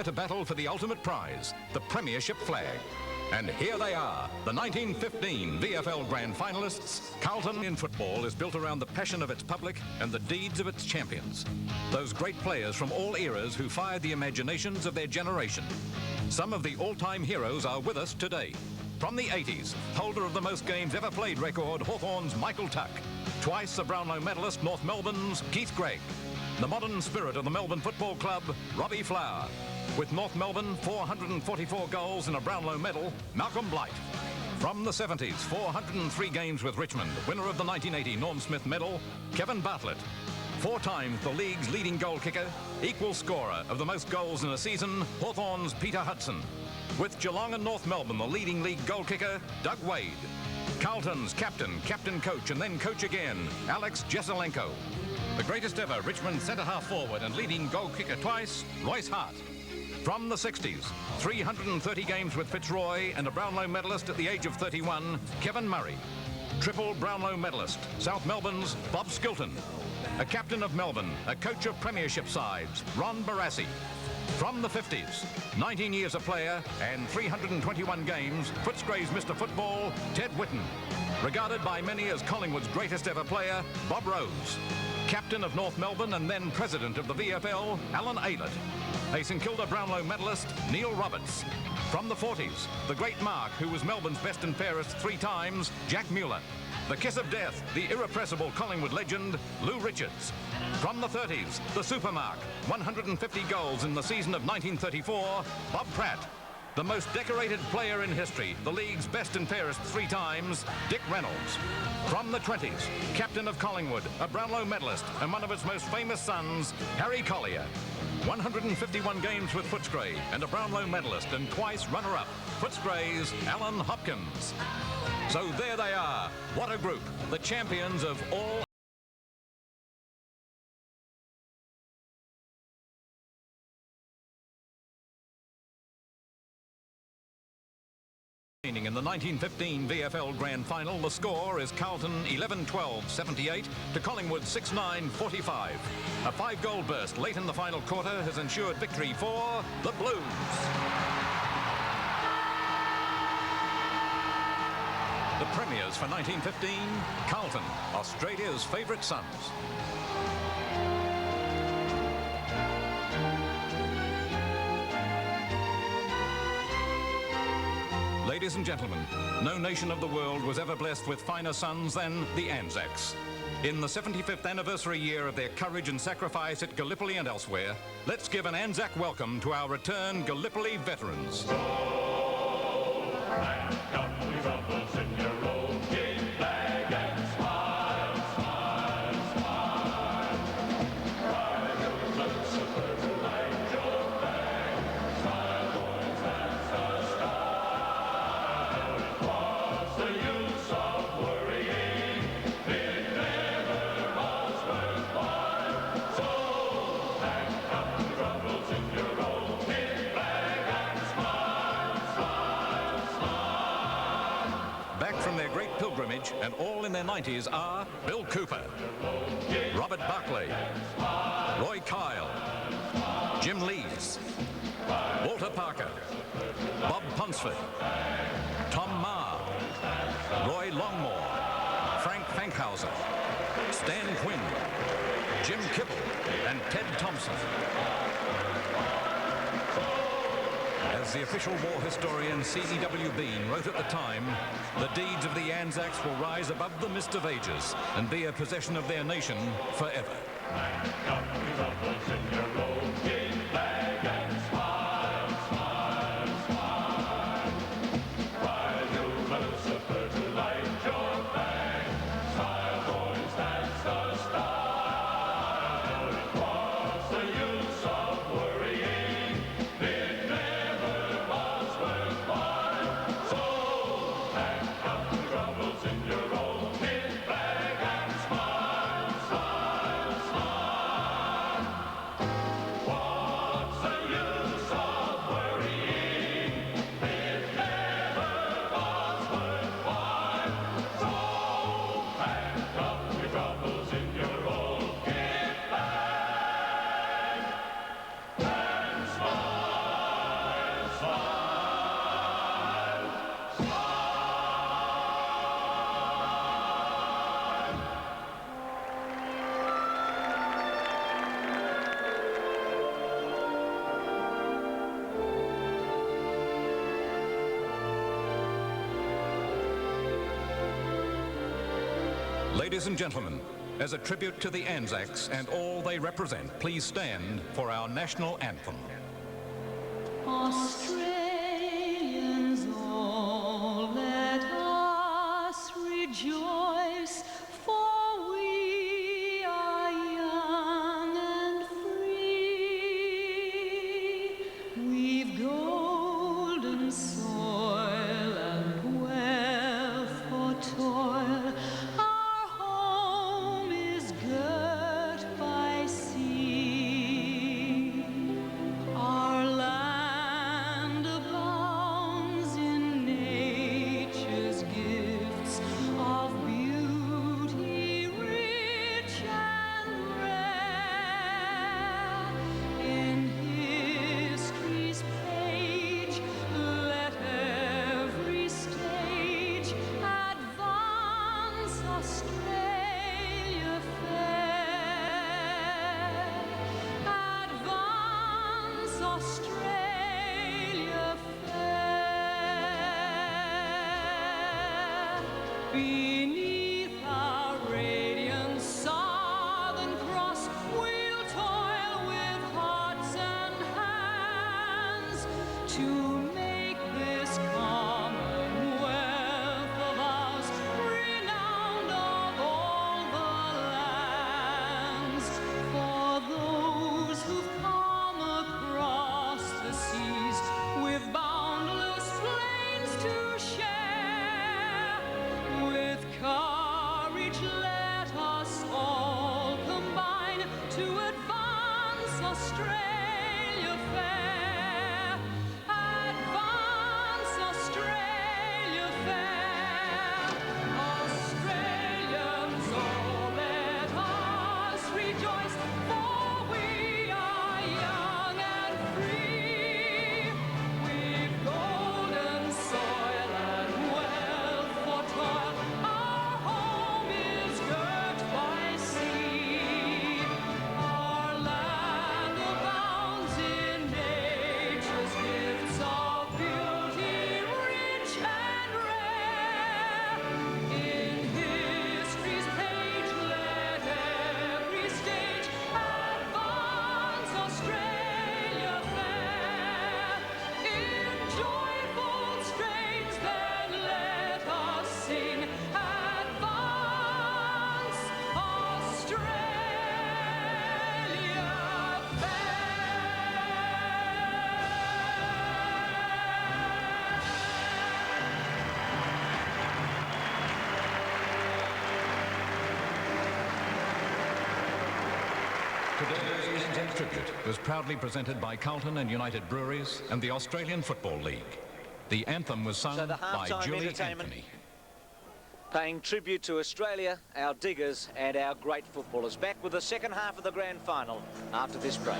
To battle for the ultimate prize, the Premiership flag. And here they are, the 1915 VFL Grand Finalists. Carlton in football is built around the passion of its public and the deeds of its champions. Those great players from all eras who fired the imaginations of their generation. Some of the all-time heroes are with us today. From the 80s, holder of the most games ever played record, Hawthorn's Michael Tuck. Twice a Brownlow medalist, North Melbourne's Keith Greig. The modern spirit of the Melbourne Football Club, Robbie Flower. With North Melbourne 444 goals and a Brownlow medal, Malcolm Blight. From the 70s, 403 games with Richmond, winner of the 1980 Norm Smith medal, Kevin Bartlett. 4 times the league's leading goal kicker, equal scorer of the most goals in a season, Hawthorn's Peter Hudson. With Geelong and North Melbourne, the leading league goal kicker, Doug Wade. Carlton's captain, coach and then coach again, Alex Jesaulenko. The greatest ever Richmond centre-half forward and leading goal kicker twice, Royce Hart. From the 60s, 330 games with Fitzroy and a Brownlow medalist at the age of 31, Kevin Murray. Triple Brownlow medalist, South Melbourne's Bob Skilton. A captain of Melbourne, a coach of Premiership sides, Ron Barassi. From the 50s, 19 years a player and 321 games, Footscray's Mr. Football, Ted Whitten. Regarded by many as Collingwood's greatest ever player, Bob Rose. Captain of North Melbourne and then president of the VFL, Alan Aylett. A St Kilda Brownlow medalist, Neil Roberts. From the 40s, the great Mark, who was Melbourne's best and fairest 3 times, Jack Mueller. The kiss of death, the irrepressible Collingwood legend, Lou Richards. From the 30s, the supermark, 150 goals in the season of 1934, Bob Pratt. The most decorated player in history, the league's best and fairest 3 times, Dick Reynolds. From the 20s, captain of Collingwood, a Brownlow medalist, and one of its most famous sons, Harry Collier. 151 games with Footscray and a Brownlow medalist and twice runner-up, Footscray's Allan Hopkins. So there they are. What a group. The champions of all. In the 1915 VFL Grand Final, the score is Carlton 11-12-78 to Collingwood 6-9-45. A 5-goal burst late in the final quarter has ensured victory for the Blues. The premiers for 1915, Carlton, Australia's favourite sons. Ladies and gentlemen, no nation of the world was ever blessed with finer sons than the Anzacs. In the 75th anniversary year of their courage and sacrifice at Gallipoli and elsewhere, let's give an Anzac welcome to our returned Gallipoli veterans. And all in their 90s are Bill Cooper, Robert Barclay, Roy Kyle, Jim Lees, Walter Parker, Bob Ponsford, Tom Marr, Roy Longmore, Frank Fankhauser, Stan Quinn, Jim Kibble, and Ted Thompson. As the official war historian C.E.W. Bean wrote at the time, the deeds of the Anzacs will rise above the mist of ages and be a possession of their nation forever. Ladies and gentlemen, as a tribute to the Anzacs and all they represent, please stand for our national anthem. Australians all, let us rejoice, for we are young and free. We've golden soil and wealth for toil. Our home is girt by sea. Our land abounds in nature's gifts of beauty rich and rare. In history's page, let every stage advance Australia fair. Advance Australia fair. Beneath our radiant Southern Cross, we'll toil with hearts and hands to make this commonwealth of ours renowned of all the lands. For those who've come across the seas with boundless plains to share, with courage let us all combine to advance Australia fair. Advance Australia fair. Australians all, let us rejoice, for we are young and free. We've golden soil and wealth for toil. Our home is girt by sea. Our land abounds in nature's gifts of beauty rich and rare. In history's page, let every stage advance Australia fair. In joyful strains, then let us sing, advance Australia Today's Anzac tribute was proudly presented by Carlton and United Breweries and the Australian Football League. The anthem was sung So the by halftime Julie entertainment. Anthony. Paying tribute to Australia, our diggers and our great footballers. Back with the second half of the grand final after this break.